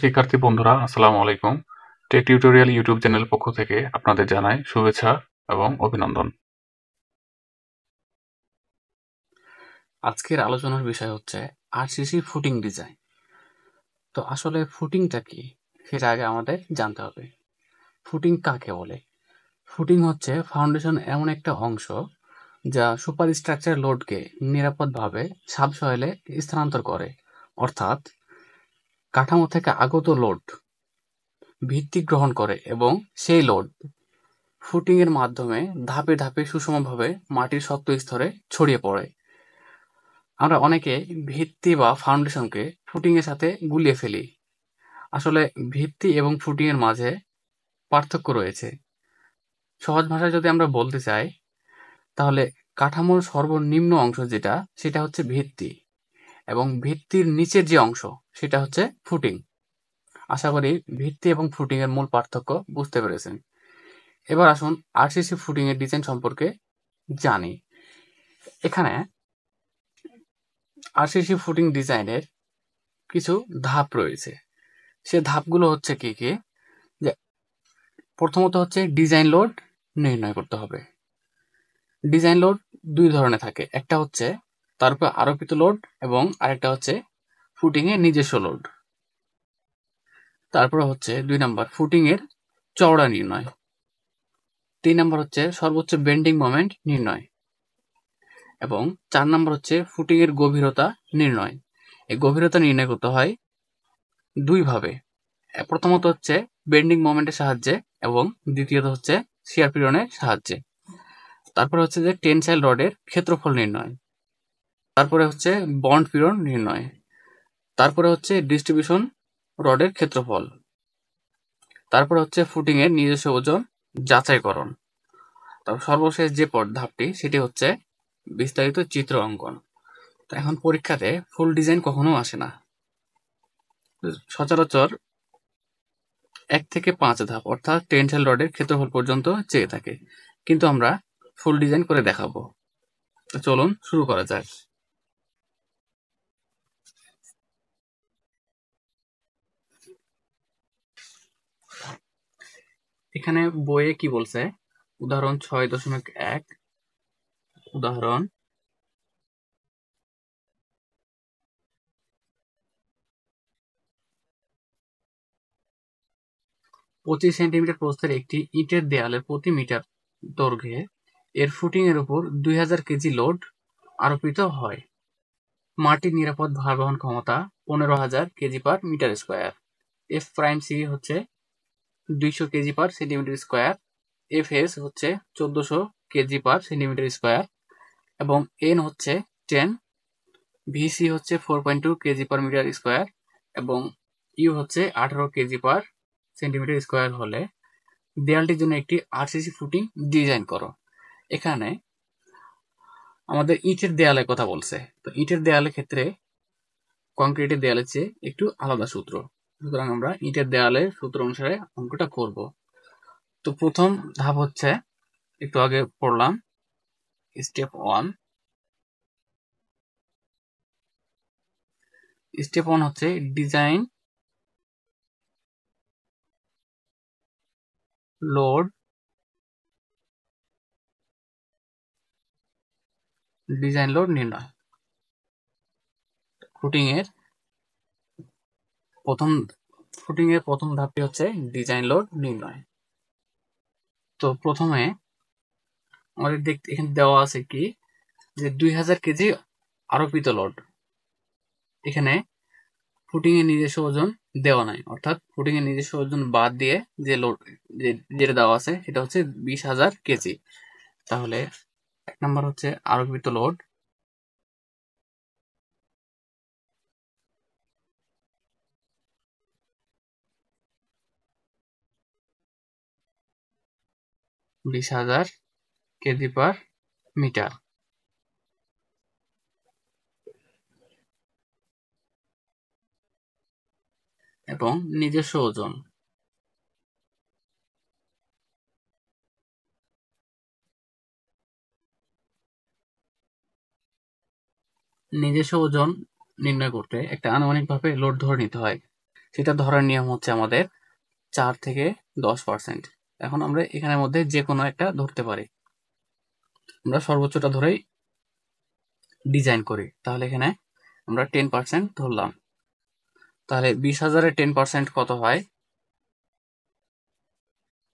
শিক্ষার্থী বন্ধুরা আসসালামু আলাইকুম। টেক টিউটোরিয়াল ইউটিউব চ্যানেল পক্ষ থেকে আপনাদের জানাই শুভেচ্ছা এবং অভিনন্দন। আজকের আলোচনার বিষয় হচ্ছে আরসিসি ফুটিং ডিজাইন। তো আসলে ফুটিংটা কি সেটা আগে আমাদের জানতে হবে। ফুটিং কাকে বলে? ফুটিং হচ্ছে ফাউন্ডেশন এমন একটা অংশ যা সুপার স্ট্রাকচার লোডকে নিরাপদভাবে সাবসয়েলে স্থানান্তর করে, অর্থাৎ কাঠামো থেকে আগত লোড ভিত্তি গ্রহণ করে এবং সেই লোড ফুটিং এর মাধ্যমে ধাপে ধাপে সুষমভাবে মাটির শক্ত স্তরে ছড়িয়ে পড়ে। আমরা অনেকে ভিত্তি বা ফাউন্ডেশনকে ফুটিং এর সাথে গুলিয়ে ফেলি। আসলে ভিত্তি এবং ফুটিং এর মাঝে পার্থক্য রয়েছে। সহজ ভাষায় যদি আমরা বলতে চাই, তাহলে কাঠামোর সর্বনিম্ন অংশ যেটা, সেটা হচ্ছে ভিত্তি, এবং ভিত্তির নিচের যে অংশ সেটা হচ্ছে ফুটিং। আশা করি ভিত্তি এবং ফুটিং এর মূল পার্থক্য বুঝতে পেরেছেন। এবার আসুন আরসিসি ফুটিং এর ডিজাইন সম্পর্কে জানি। এখানে আরসিসি ফুটিং ডিজাইনের কিছু ধাপ রয়েছে। সে ধাপগুলো হচ্ছে কি কি? যে প্রথমত হচ্ছে ডিজাইন লোড নির্ণয় করতে হবে। ডিজাইন লোড দুই ধরনের থাকে, একটা হচ্ছে তার উপর আরোপিত লোড এবং আরেকটা হচ্ছে ফুটিং এর নিজস্ব লোড। তারপরে হচ্ছে 2 নাম্বার ফুটিং এর চওড়া নির্ণয়। 3 নাম্বার হচ্ছে সর্বোচ্চ বেন্ডিং মোমেন্ট নির্ণয় এবং 4 নাম্বার হচ্ছে ফুটিং এর গভীরতা নির্ণয়। এই গভীরতা নির্ণয় করতে হয় দুই ভাবে। প্রথমত হচ্ছে বেন্ডিং মোমেন্টের সাহায্যে এবং দ্বিতীয়ত হচ্ছে শিয়ার পীড়নের সাহায্যে। তারপরে হচ্ছে যে টেনসাইল রডের ক্ষেত্রফল নির্ণয়। তারপরে হচ্ছে বন্ড পীড়ন নির্ণয়। তারপরে হচ্ছে ডিস্ট্রিবিউশন রডের ক্ষেত্রফল। তারপরে হচ্ছে ফুটিং এর নিজস্ব ওজন যাচাইকরণ। তারপর সর্বশেষ যে ধাপটি সেটি হচ্ছে বিস্তারিত চিত্র অঙ্কন। তো এখন পরীক্ষাতে ফুল ডিজাইন কখনো আসে না, সচরাচর 1 থেকে 5 ধাপ অর্থাৎ টেনসাইল রডের ক্ষেত্রফল পর্যন্ত চেয়ে থাকে, কিন্তু আমরা ফুল ডিজাইন করে দেখাবো। তো চলুন শুরু করা যাক। এখানে বইয়ে কি বলছে, উদাহরণ 6.1, উদাহরণ 25 সেন্টিমিটার প্রস্থের একটি ইটের দেয়ালের প্রতি মিটার দৈর্ঘ্যে এর ফুটিং এর উপর 2000 কেজি লোড আরোপিত হয়। মাটির নিরাপদ ভার বহন ক্ষমতা 15,000 KG per metre square. F prime C হচ্ছে 200 KG per centimetre square. F S হচ্ছে 1400 কেজি পার সেন্টিমিটার স্কোয়ার এবং এন হচ্ছে 10। ভিসি হচ্ছে 4.2 কেজি পার মিটার স্কোয়ার এবং ইউ হচ্ছে 18 কেজি পার সেন্টিমিটার স্কোয়ার হলে দেয়ালটির জন্য একটি আরসিসি ফুটিং ডিজাইন করো। এখানে আমাদের ইটের দেয়ালের কথা বলছে। তো ইটের দেয়ালের ক্ষেত্রে কংক্রিটের দেয়ালের চেয়ে একটু আলাদা সূত্র, সুতরাং আমরা ইটের দেয়ালের সূত্র অনুসারে অঙ্কটা করব। তো প্রথম ধাপ হচ্ছে, একটু আগে পড়লাম, স্টেপ 1। স্টেপ 1 হচ্ছে ডিজাইন লোড নির্ণয়। ফুটিং এর প্রথম ধাপটি হচ্ছে ডিজাইন লোড নির্ণয়। তো প্রথমে আমাদের দেখতে এখানে দেওয়া আছে কি, যে 2000 কেজি আরোপিত লোড। এখানে ফুটিং এর নিজস্ব ওজন দেওয়া নাই, অর্থাৎ ফুটিং এর নিজস্ব ওজন বাদ দিয়ে যে লোড যেটা দেওয়া আছে সেটা হচ্ছে 20,000 কেজি। তাহলে 1 নাম্বার হচ্ছে আরোপিত লোড 20,000 কেজি পার মিটার এবং নিজস্ব ওজন নির্ণয় করতে একটা আনুমানিকভাবে লোড ধরে নিতে হয়। সেটা ধরার নিয়ম হচ্ছে আমাদের 4 থেকে 10%। এখন আমরা এখানের মধ্যে যে কোনো একটা ধরতে পারি। আমরা সর্বোচ্চটা ধরেই ডিজাইন করি। তাহলে এখানে আমরা 10% ধরলাম। তাহলে 20,000-এর 10% কত হয়?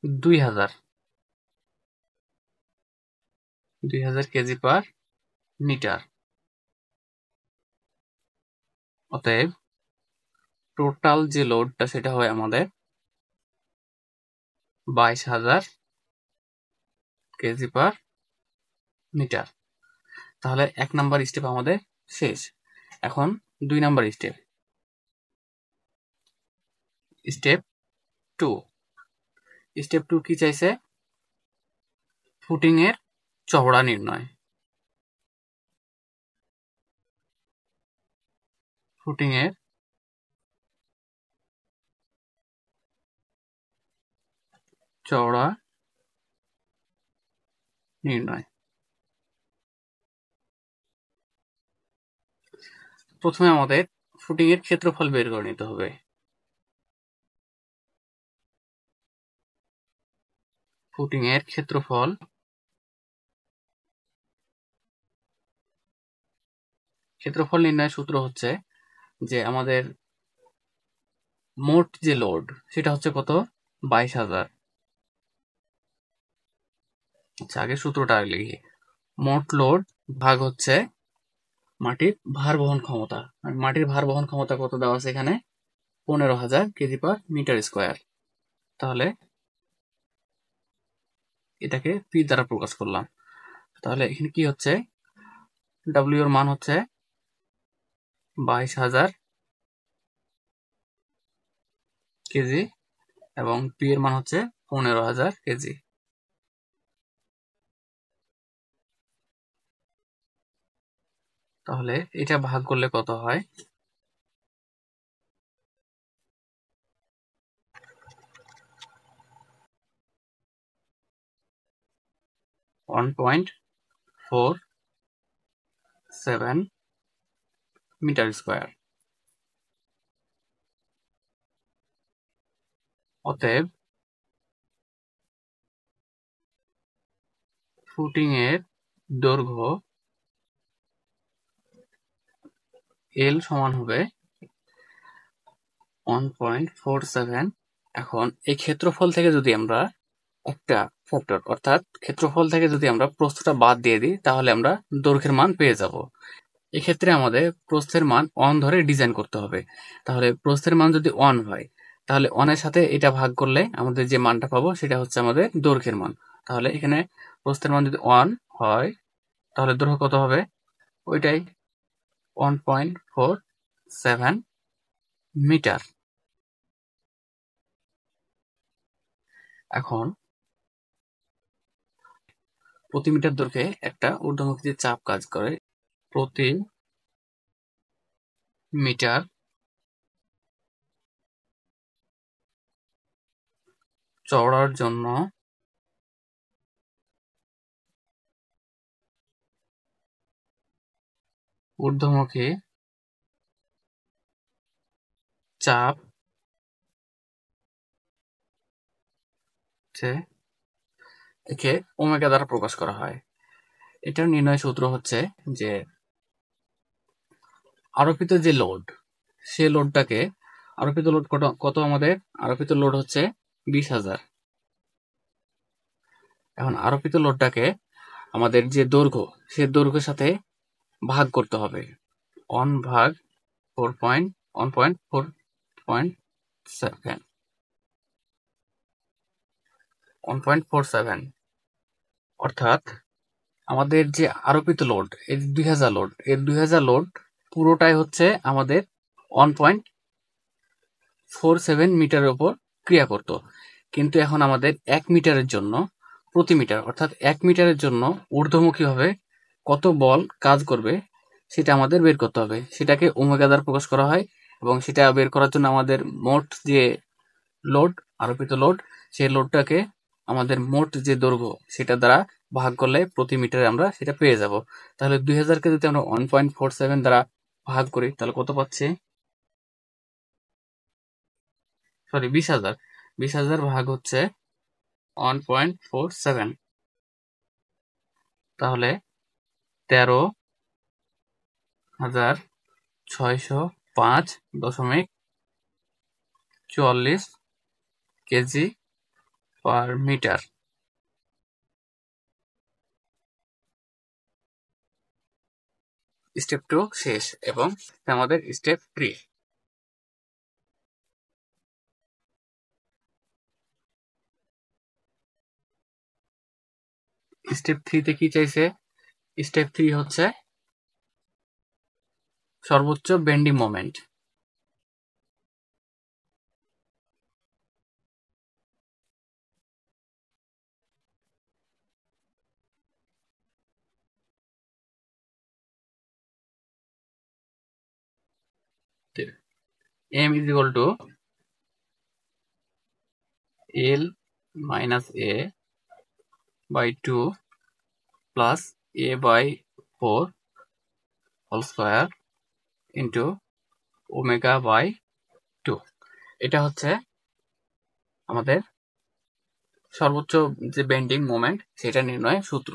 2000 কেজি পার মিটার। অতএব টোটাল যে লোডটা সেটা হয় আমাদের 22,000 কেজি পার মিটার। তাহলে 1 নাম্বার স্টেপ আমাদের শেষ। এখন 2 নাম্বার স্টেপ। স্টেপ 2। স্টেপ 2 কি চাইছে? ফুটিং এর চওড়া নির্ণয়। ফুটিং এর চওড়া নির্ণয়। প্রথমে আমাদের ফুটিং এর ক্ষেত্রফল বের করে নিতে হবে। ফুটিং এর ক্ষেত্রফল নির্ণয়ের সূত্র হচ্ছে যে আমাদের মোট যে লোড সেটা হচ্ছে কত? 22,000। আচ্ছা, আগে সূত্রটা লিখি। মোট লোড ভাগ হচ্ছে মাটির ভার বহন ক্ষমতা। আর মাটির ভার বহন ক্ষমতা কত দেওয়া আছে এখানে? 15,000 কেজি পার মিটার স্কোয়ার। তাহলে এটাকে পি দ্বারা প্রকাশ করলাম। তাহলে এখানে কি হচ্ছে? ডাব্লিউ এর মান হচ্ছে 22,000 কেজি এবং পি এর মান হচ্ছে 15,000 কেজি। তাহলে এটা ভাগ করলে কত হয়? 1.47 মিটার স্কোয়ার। অতএব ফুটিং এর দৈর্ঘ্য এল সমান হবে 1.47। এখন এই ক্ষেত্রফল থেকে যদি আমরা একটা ফ্যাক্টর অর্থাৎ ক্ষেত্রফল থেকে যদি আমরা প্রস্থটা বাদ দিয়ে দিই তাহলে আমরা দৈর্ঘ্যের মান পেয়ে যাব। এক্ষেত্রে আমাদের প্রস্থের মান 1 ধরে ডিজাইন করতে হবে। তাহলে প্রস্থের মান যদি 1 হয় তাহলে 1 এর সাথে এটা ভাগ করলে আমাদের যে মানটা পাবো সেটা হচ্ছে আমাদের দৈর্ঘ্যের মান। তাহলে এখানে প্রস্থের মান যদি 1 হয় তাহলে দৈর্ঘ্য কত হবে? ওইটাই 1.47 মিটার। এখন প্রতি মিটার দৈর্ঘ্যে একটা ঊর্ধ্বমুখী যে চাপ কাজ করে, প্রতি মিটার চওড়ার জন্য ঊর্ধ্বমুখী চাপ একে ওমেগা দ্বারা প্রকাশ করা হয়। এটার নির্ণয় সূত্র হচ্ছে যে আরোপিত যে লোড সে লোডটাকে আরোপিত লোড কত আমাদের? আরোপিত লোড হচ্ছে 20,000। এখন আরোপিত লোডটাকে আমাদের যে দৈর্ঘ্য সে দৈর্ঘ্যের সাথে ভাগ করতে হবে। 1 ভাগ 1.47 অর্থাৎ আমাদের যে আরোপিত লোড এর 2000 লোড, এর 2000 লোড পুরোটাই হচ্ছে আমাদের 1.47 মিটারের উপর ক্রিয়া করত। কিন্তু এখন আমাদের 1 মিটারের জন্য প্রতি মিটার অর্থাৎ 1 মিটারের জন্য ঊর্ধ্বমুখীভাবে কত বল কাজ করবে সেটা আমাদের বের করতে হবে। সেটাকে ওমেগা দ্বারা প্রকাশ করা হয় এবং সেটা বের করার জন্য আমাদের মোট যে লোড আরোপিত লোড সেই লোডটাকে আমাদের মোট যে দৈর্ঘ্য সেটা দ্বারা ভাগ করলে প্রতি মিটারে আমরা সেটা পেয়ে যাব। তাহলে 2000কে যদি আমরা 1.47 দ্বারা ভাগ করি তাহলে কত পাচ্ছি? সরি 20,000, 20,000 ভাগ হচ্ছে 1.47, তাহলে 13,605.44 কেজি পার মিটার। স্টেপ 2 শেষ এবং আমাদের স্টেপ 3। স্টেপ 3 তে কি চাইছে? স্টেপ 3 হচ্ছে সর্বোচ্চ bending moment. M is equal to L minus A by 2 plus A by 4 whole square into omega by 2। এটা হচ্ছে আমাদের সর্বোচ্চ যে বেন্ডিং মোমেন্ট সেটা নির্ণয়ের সূত্র।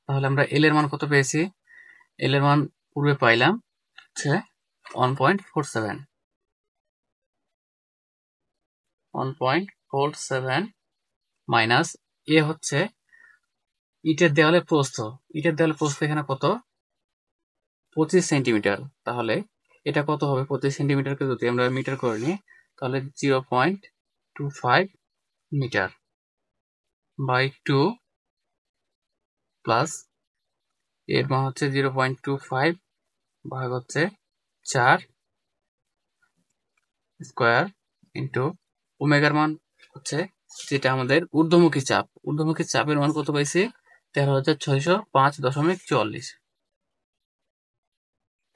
তাহলে আমরা এল এর মান কত পেয়েছি? এল এর মান পূর্বে পাইলাম হচ্ছে 1.47, 1.47 মাইনাস এ হচ্ছে ইটের দেওয়ালের প্রস্থ। ইটের দেওয়ালের প্রস্থ এখানে কত? 25 সেন্টিমিটার। তাহলে এটা কত হবে? 25 সেন্টিমিটারকে যদি আমরা মিটার করে নিই তাহলে 0.25 মিটার বাই 2 প্লাস এর মান হচ্ছে 0.25 ভাগ হচ্ছে 4 স্কোয়ার ইন্টু ওমেগার মান হচ্ছে যেটা আমাদের ঊর্ধ্বমুখী চাপ। ঊর্ধ্বমুখী চাপের মান কত পাইছি? 13,605.44,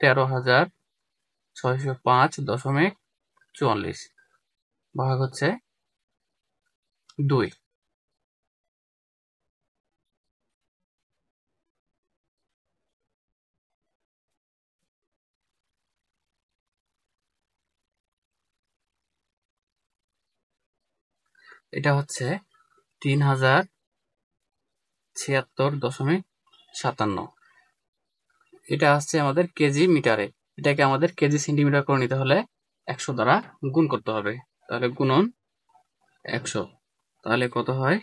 13,605.44 ভাগ হচ্ছে 2। এটা হচ্ছে 3,076.57। এটা আসছে আমাদের কেজি মিটারে। এটাকে আমাদের কেজি সেন্টিমিটার করে নিতে হলে 100 দ্বারা গুণ করতে হবে। তাহলে গুণন 100, তাহলে কত হয়?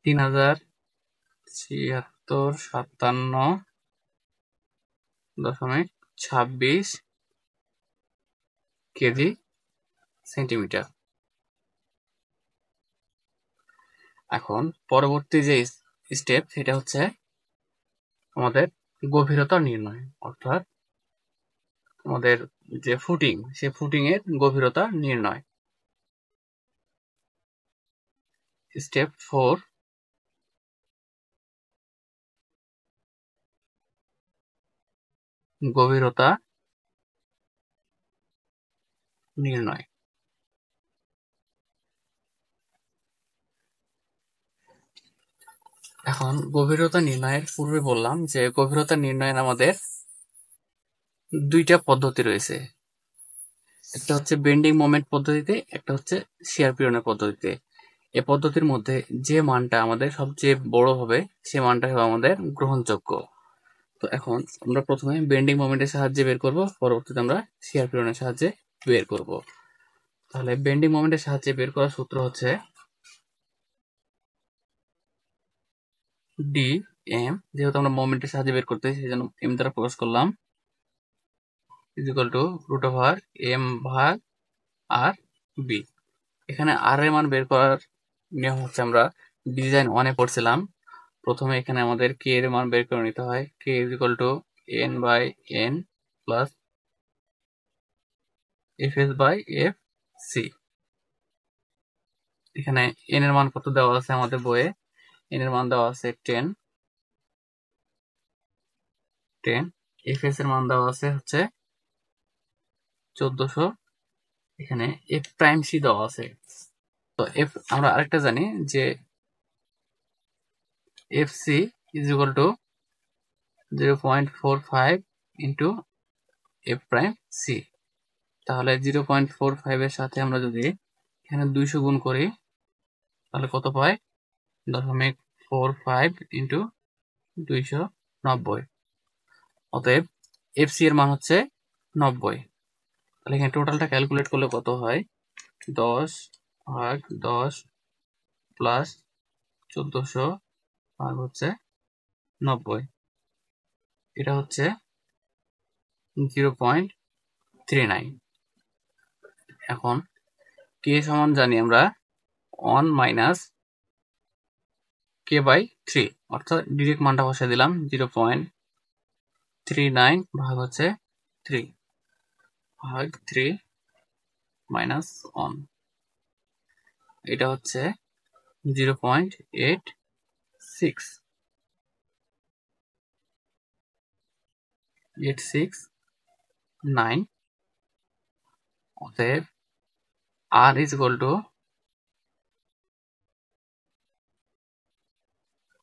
3,076.57 কেজি সেন্টিমিটার। এখন পরবর্তী যে স্টেপ সেটা হচ্ছে আমাদের গভীরতা নির্ণয়, অর্থাৎ আমাদের যে ফুটিং, সে ফুটিং এর গভীরতা নির্ণয়। স্টেপ 4, গভীরতা নির্ণয়। এখন গভীরতা নির্ণয়ের পূর্বে বললাম যে গভীরতা নির্ণয়ের আমাদের দুইটা পদ্ধতি রয়েছে। একটা হচ্ছে বেন্ডিং মোমেন্ট পদ্ধতিতে, একটা হচ্ছে শিয়ার পীড়নের পদ্ধতিতে। এই পদ্ধতির মধ্যে যে মানটা আমাদের সবচেয়ে বড় হবে সে মানটা হবে আমাদের গ্রহণযোগ্য। তো এখন আমরা প্রথমে বেন্ডিং মোমেন্টের সাহায্যে বের করব, পরবর্তীতে আমরা শিয়ার পীড়নের সাহায্যে বের করব। তাহলে বেন্ডিং মোমেন্টের সাহায্যে বের করার সূত্র হচ্ছে ডি এম, যেহেতু আমরা মোমেন্টের সাহায্যে বের করতে সেই জন্য এম দ্বারা প্রকাশ করলাম, is equal to root over M ভাগ আর বি। এখানে আর এর মান বের করার নিয়ম হচ্ছে আমরা ডিজাইন 1-এ পড়ছিলাম। প্রথমে এখানে আমাদের কে এর মান বের করে নিতে হয়। K is equal to N by N plus F S by F C. এখানে এন এর মান কত দেওয়া আছে আমাদের বইয়ে? এন এর মান দেওয়া আছে 10। এফ এস এর মান দেওয়া আছে হচ্ছে 1400। এখানে এফ প্রাইম সি দেওয়া আছে। তো এফ আমরা আরেকটা জানি যে F C is equal to 0.45 into F prime C. তাহলে 0.45 এর সাথে আমরা যদি এখানে 200 গুণ করি তাহলে কত পাই? 0.45 ইন্টু 290। অতএব এফ সি এর মান হচ্ছে 90। তাহলে এখানে টোটালটা ক্যালকুলেট করলে কত হয়? 10 ভাগ 10 প্লাস 1400 ভাগ হচ্ছে 90। এটা হচ্ছে 0.39। এখন কে সমান জানি আমরা 1 মাইনাস কে বাই 3, অর্থাৎ ডিরেক্ট মানটা বসিয়ে দিলাম 0.39 ভাগ হচ্ছে 3 ভাগ 3 মাইনাস 1। এটা হচ্ছে 0.869। অতএব R is equal to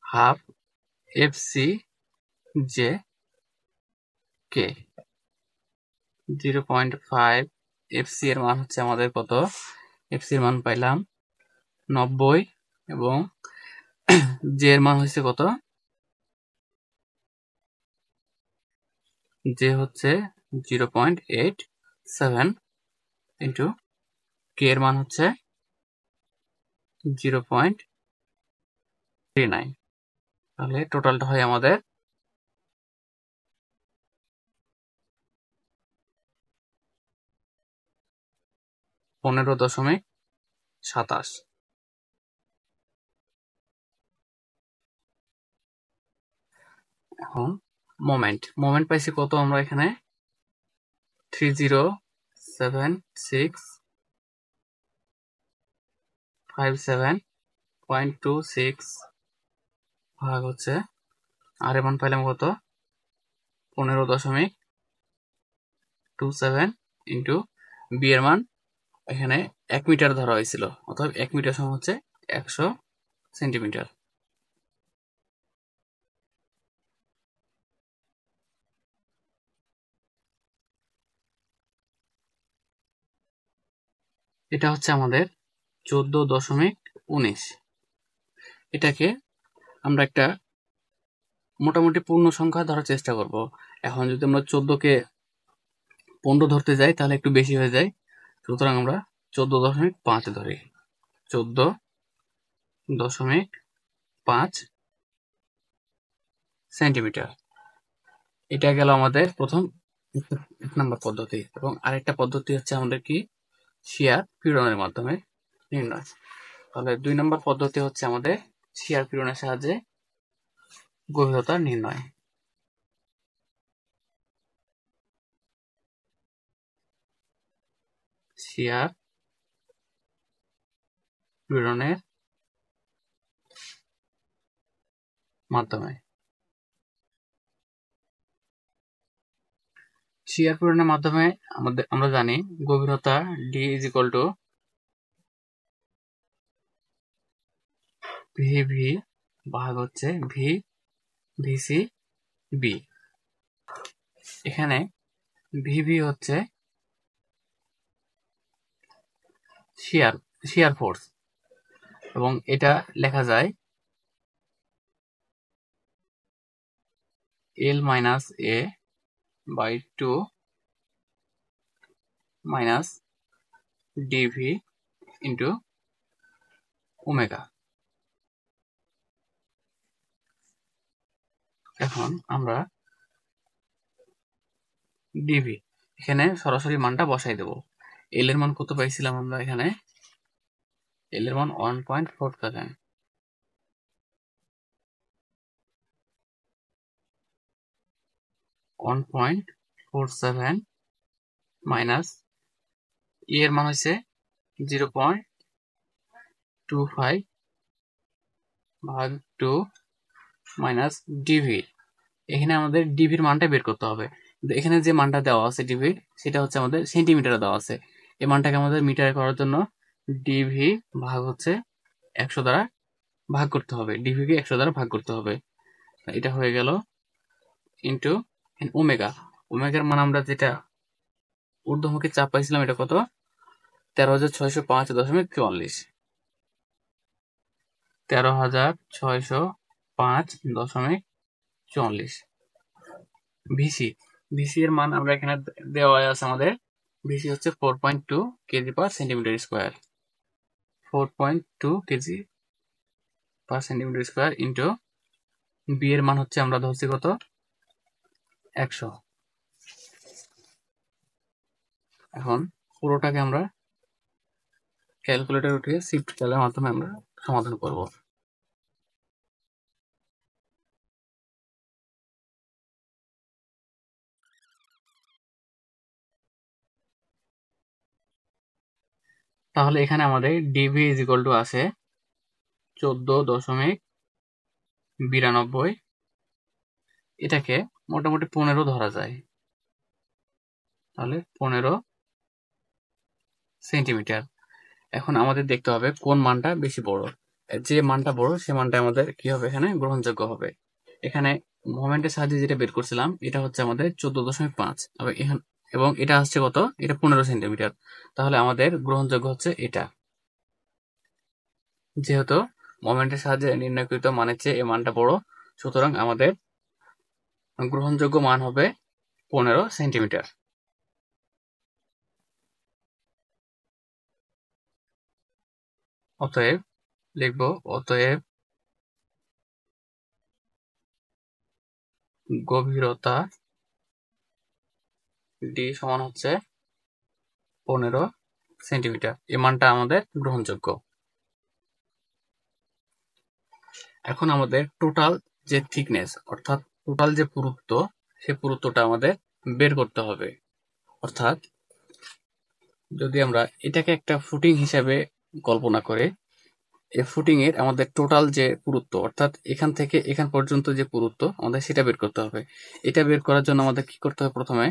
half F C J K. 0.5 F C এর মান হচ্ছে আমাদের কত? এফ সি এর মান পাইলাম 90 এবং জে এর মান হচ্ছে কত? জে হচ্ছে 0.87 ইন্টু কে এর মান হচ্ছে 0.39। তাহলে টোটালটা হয় আমাদের 15.27। এখন মোমেন্ট পাইছি কত আমরা এখানে? 307657.26 ভাগ হচ্ছে আর এর মান পাইলাম কত? 15.27 ইন্টু বি এর মান এখানে 1 মিটার ধরা হয়েছিল, অর্থাৎ 1 মিটার সমান হচ্ছে 100 সেন্টিমিটার। এটা হচ্ছে আমাদের 14.19। এটাকে আমরা একটা মোটামুটি পূর্ণ সংখ্যা ধরার চেষ্টা করব। এখন যদি আমরা 14কে 15 ধরতে যাই তাহলে একটু বেশি হয়ে যায়, সুতরাং আমরা 14.5 ধরি। 14.5 সেন্টিমিটার। এটা গেল আমাদের প্রথম 1 নম্বর পদ্ধতি। এবং আরেকটা পদ্ধতি হচ্ছে আমাদের কি? শিয়ার পীড়নের মাধ্যমে নির্ণয়। তাহলে 2 নম্বর পদ্ধতি হচ্ছে আমাদের শিয়ার পীড়নের সাহায্যে গভীরতা নির্ণয়। শিয়ার পীড়নের মাধ্যমে। শিয়ার পীড়নের মাধ্যমে আমরা জানি গভীরতা D is equal to VV ভাগ হচ্ছে ভিসি বি। এখানে ভিভি হচ্ছে শিয়ার ফোর্স এবং এটা লেখা যায় L minus A by 2 minus D V into omega. এখন আমরা ডিভি এখানে সরাসরি মানটা বসাই দেব। এল এর মান কত পাইছিলাম আমরা? এখানে এল এর মান 1.47। 1.47 মাইনাস ই এর মান হচ্ছে 0.25 ভাগ 2 মাইনাস ডিভি। এখানে আমাদের ডিভির মানটা বের করতে হবে। এখানে যে মানটা দেওয়া আছে ডিভির, সেটা হচ্ছে আমাদের সেন্টিমিটারে দেওয়া আছে। এই মানটাকে আমাদের মিটারে করার জন্য ডিভি ভাগ হচ্ছে 100 দ্বারা ভাগ করতে হবে। ডিভিকে 100 দ্বারা ভাগ করতে হবে। এটা হয়ে গেল ইন্টু ওমেগা। ওমেগার মান আমরা যেটা ঊর্ধ্বমুখী চাপ পাইছিলাম এটা কত, 13,605.44। 13,605.44। ভিসি, ভিসি এর মান আমরা এখানে দেওয়া আছে আমাদের। ভিসি হচ্ছে 4.2 KG per centimetre square. 4.2 KG per centimetre square into B এর মান হচ্ছে আমরা ধরছি কত, 100। এখন পুরোটাকে আমরা ক্যালকুলেটর উঠিয়ে শিফট চালের মাধ্যমে আমরা সমাধান করব। তাহলে এখানে আমাদের ডিভি ইজ ইকুয়াল টু আছে 14.92। এটাকে মোটামুটি 15 ধরা যায়, তাহলে 15 সেন্টিমিটার। এখন আমাদের দেখতে হবে কোন মানটা বেশি বড়। যে মানটা বড় সে মানটা আমাদের কি হবে, এখানে গ্রহণযোগ্য হবে। এখানে মোমেন্টের সাহায্যে যেটা বের করছিলাম এটা হচ্ছে আমাদের 14.5, এবং এটা আসছে কত, এটা 15 সেন্টিমিটার। তাহলে আমাদের গ্রহণযোগ্য হচ্ছে এটা। যেহেতু মোমেন্টের সাহায্যে নির্ণয়কৃত মানের চেয়ে এই মানটা বড়, সুতরাং আমাদের গ্রহণযোগ্য মান হবে 15 সেন্টিমিটার। অতএব লিখব, অতএব গভীরতা ডি সমান হচ্ছে 15 সেন্টিমিটার। এই মানটা আমাদের গ্রহণযোগ্য। এখন আমাদের টোটাল যে থিকনেস, অর্থাৎ টোটাল যে পুরুত্ব, সে পুরুত্বটা আমাদের বের করতে হবে। অর্থাৎ যদি আমরা এটাকে একটা ফুটিং হিসাবে কল্পনা করে, এই ফুটিং এর আমাদের টোটাল যে পুরুত্ব, অর্থাৎ এখান থেকে এখান পর্যন্ত যে পুরুত্ব আমাদের সেটা বের করতে হবে। এটা বের করার জন্য আমাদের কি করতে হবে, প্রথমে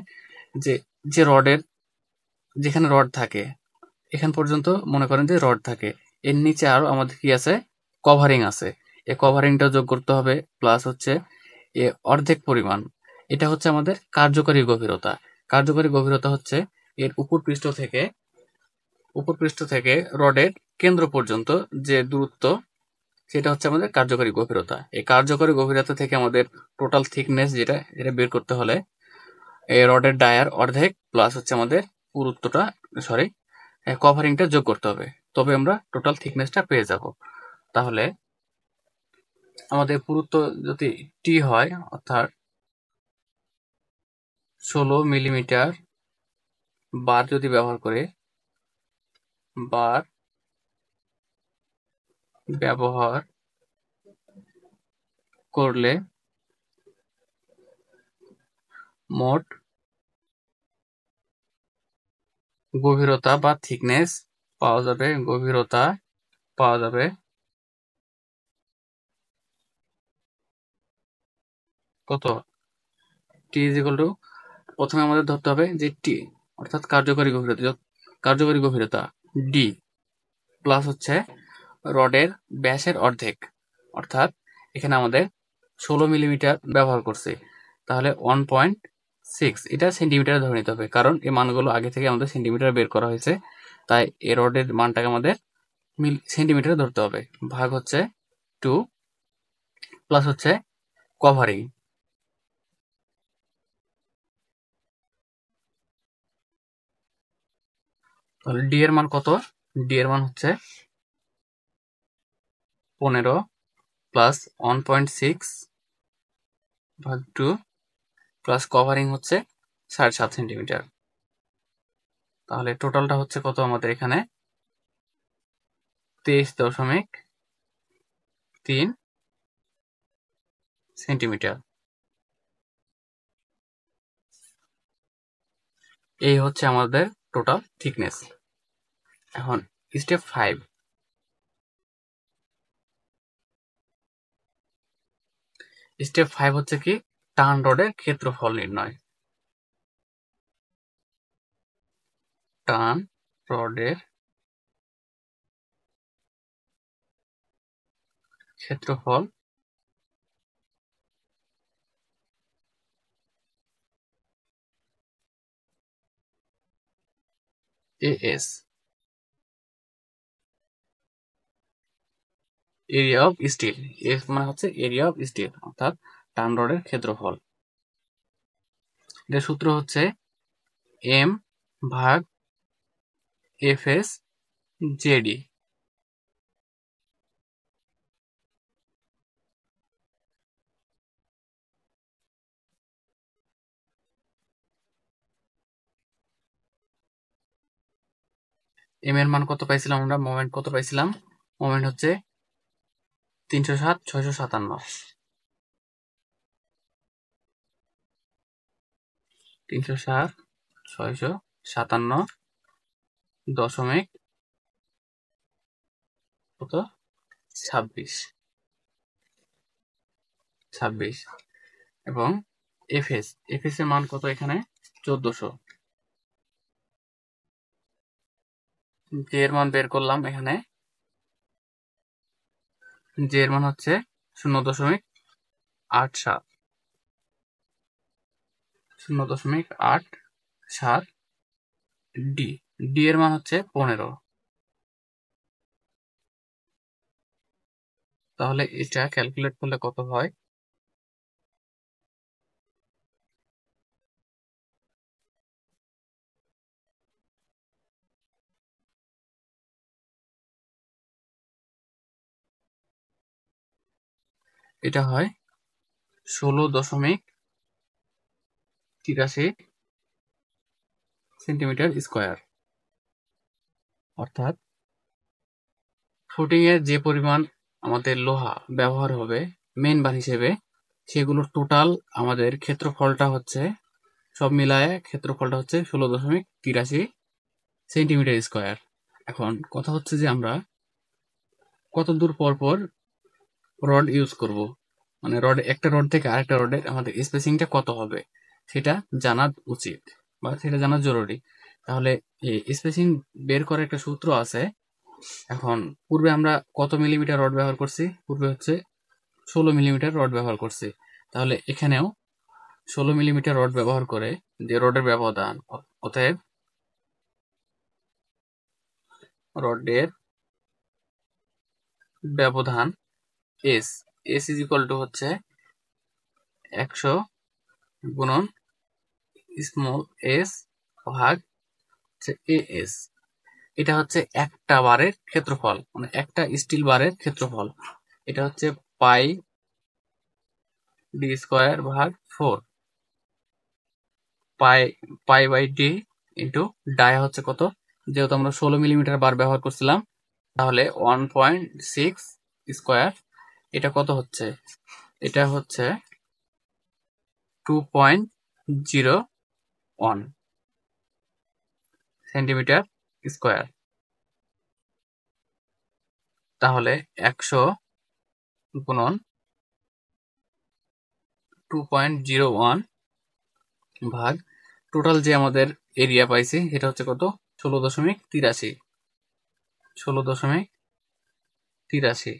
যে যে রডের, যেখানে রড থাকে এখান পর্যন্ত মনে করেন যে রড থাকে, এর নিচে আরো আমাদের কি আছে, কভারিং আছে। এই কভারিংটা যোগ করতে হবে, প্লাস হচ্ছে এ অর্ধেক পরিমাণ। এটা হচ্ছে আমাদের কার্যকরী গভীরতা। কার্যকরী গভীরতা হচ্ছে এর উপর পৃষ্ঠ থেকে রডের কেন্দ্র পর্যন্ত যে দূরত্ব, সেটা হচ্ছে আমাদের কার্যকরী গভীরতা। এই কার্যকরী গভীরতা থেকে আমাদের টোটাল থিকনেস যেটা, এটা বের করতে হলে এই রডের ডায়ার অর্ধেক প্লাস হচ্ছে আমাদের পুরুত্বটা, সরি কভারিংটা যোগ করতে হবে, তবে আমরা টোটাল থিকনেসটা পেয়ে যাব। তাহলে আমাদের পুরুত্ব যদি টি হয়, অর্থাৎ 16 মিলিমিটার বার যদি ব্যবহার করে, বার ব্যবহার করলে মোট গভীরতা বা থিকনেস পাওয়া যাবে, গভীরতা পাওয়া যাবে কত, টি ইজ ইকুয়াল টু, প্রথমে আমাদের ধরতে হবে যে টি অর্থাৎ কার্যকরী গভীরতা ডি প্লাস হচ্ছে রডের ব্যাসের অর্ধেক, অর্থাৎ এখানে আমাদের 16 মিলিমিটার ব্যবহার করছে, তাহলে 1.6, এটা সেন্টিমিটারে ধরে নিতে হবে, কারণ এই মানগুলো আগে থেকে আমাদের সেন্টিমিটার বের করা হয়েছে। তাই এই রডের মানটাকে আমাদের সেন্টিমিটারে ধরতে হবে, ভাগ হচ্ছে 2 প্লাস হচ্ছে কভারিং। তাহলে ডি এর মান কত, ডি এর মান হচ্ছে 15 প্লাস 1.6 ভাগ 2 প্লাস কভারিং হচ্ছে 7.5 সেন্টিমিটার। তাহলে টোটালটা হচ্ছে কত আমাদের এখানে, 23.3 সেন্টিমিটার। এই হচ্ছে আমাদের টোটাল থিকনেস। এখন স্টেপ 5, স্টেপ 5 হচ্ছে কি, টার্ন রডের ক্ষেত্রফল নির্ণয়। টার্ন রডের ক্ষেত্রফল AS, area of steel. S মানে হচ্ছে এরিয়া অফ স্টিল, অর্থাৎ টান রডের ক্ষেত্রফল। এর সূত্র হচ্ছে M ভাগ FS জেডি। এম এর মান কত পাইছিলাম আমরা? মোমেন্ট কত পাইছিলাম? মোমেন্ট হচ্ছে 307 657, 307 657 দশমিক কত 26 এবং এফএস এর মান কত এখানে? 1400। জে এর মান বের করলাম এখানে। জে এর মান হচ্ছে 0.87, 0.87 ডি। ডি এর মান হচ্ছে 15। তাহলে এটা ক্যালকুলেট করলে কত হয়? এটা হয় 16.83 সেন্টিমিটার স্কোয়ার। অর্থাৎ ফুটিং এর যে পরিমাণ আমাদের লোহা ব্যবহার হবে মেন বার হিসেবে, সেগুলোর টোটাল আমাদের ক্ষেত্রফলটা হচ্ছে, সব মিলায়ে ক্ষেত্রফলটা হচ্ছে 16.83 সেন্টিমিটার স্কোয়ার। এখন কথা হচ্ছে যে আমরা কত দূর পর পর রড ইউজ করব, মানে একটা রড থেকে আরেকটা রডের আমাদের স্পেসিংটা কত হবে সেটা জানা উচিত বা সেটা জানা জরুরি। তাহলে এই স্পেসিং বের করার একটা সূত্র আছে। এখন পূর্বে আমরা কত মিলিমিটার রড ব্যবহার করছি? পূর্বে হচ্ছে 16 মিলিমিটার রড ব্যবহার করছি। তাহলে এখানেও 16 মিলিমিটার রড ব্যবহার করে যে রডের ব্যবধান, অতএব রডের ব্যবধান S, S is equal two হচ্ছে 100 গুণন স্মল এস ভাগ এএস। এটা হচ্ছে একটা বারের ক্ষেত্রফল, মানে একটা স্টিল বারের ক্ষেত্রফল। এটা হচ্ছে পাই ডি স্কোয়ার ভাগ 4, pi pi by D into dia হচ্ছে কত? যেহেতু আমরা 16 মিলিমিটার বার ব্যবহার করছিলাম, তাহলে 1.6 স্কোয়ার। এটা কত হচ্ছে? এটা হচ্ছে 2.01 সেন্টিমিটার স্কোয়ার। তাহলে 100 গুণন 2.01 ভাগ টোটাল যে আমাদের এরিয়া পাইছি এটা হচ্ছে কত? 16.83, 16.83।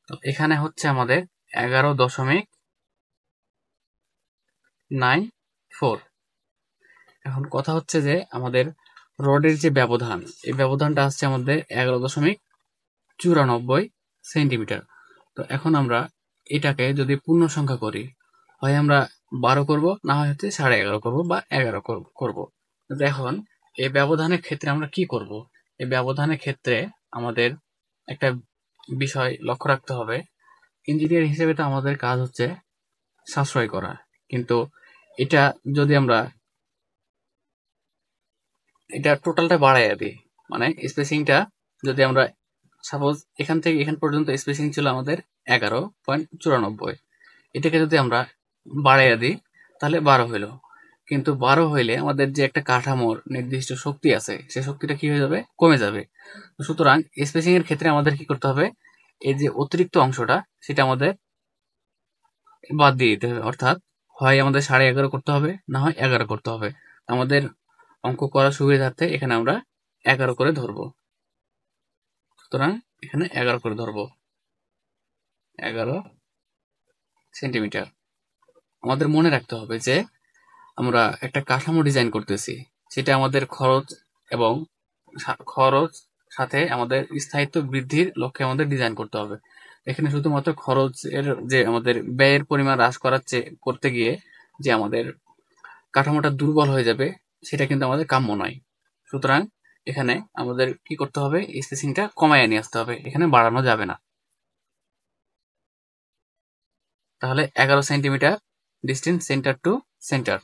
তো এখানে হচ্ছে আমাদের 11.94। এখন কথা হচ্ছে যে আমাদের রডের যে ব্যবধান, এই ব্যবধানটা আসছে আমাদের 11.94 সেন্টিমিটার। তো এখন আমরা এটাকে যদি পূর্ণ সংখ্যা করি, হয় আমরা 12 করব, না হয় হচ্ছে 11.5 করব বা 11 করব। কিন্তু এখন এই ব্যবধানের ক্ষেত্রে আমরা কি করব? এই ব্যবধানের ক্ষেত্রে আমাদের একটা বিষয় লক্ষ্য রাখতে হবে। ইঞ্জিনিয়ার হিসেবে তো আমাদের কাজ হচ্ছে সাশ্রয় করা, কিন্তু এটা যদি আমরা এটা টোটালটা বাড়াইয়া দিই, মানে স্পেসিংটা যদি আমরা সাপোজ এখান থেকে এখান পর্যন্ত স্পেসিং ছিল আমাদের 11.94, এটাকে যদি আমরা বাড়াইয়া দিই তাহলে 12 হইলো। কিন্তু 12 হইলে আমাদের যে একটা কাঠামোর নির্দিষ্ট শক্তি আছে, সে শক্তিটা কি হয়ে যাবে? কমে যাবে। সুতরাং স্পেসিং এর ক্ষেত্রে আমাদের কি করতে হবে? এই যে অতিরিক্ত অংশটা সেটা আমাদের বাদ দিয়ে দিতে হবে। অর্থাৎ হয় আমাদের 11.5 করতে হবে, না হয় 11 করতে হবে। আমাদের অঙ্ক করার সুবিধার্থে এখানে আমরা 11 করে ধরবো। সুতরাং এখানে 11 করে ধরবো, 11 সেন্টিমিটার। আমাদের মনে রাখতে হবে যে আমরা একটা কাঠামো ডিজাইন করতেছি, সেটা আমাদের খরচ এবং খরচ সাথে আমাদের স্থায়িত্ব বৃদ্ধির লক্ষ্যে আমাদের ডিজাইন করতে হবে। এখানে শুধুমাত্র খরচের যে আমাদের ব্যয়ের পরিমাণ হ্রাস করতে গিয়ে যে আমাদের কাঠামোটা দুর্বল হয়ে যাবে, সেটা কিন্তু আমাদের কাম্য নয়। সুতরাং এখানে আমাদের কি করতে হবে, স্পেসিংটা কমায় নিয়ে আসতে হবে, এখানে বাড়ানো যাবে না। তাহলে 11 centimetre distance centre to centre.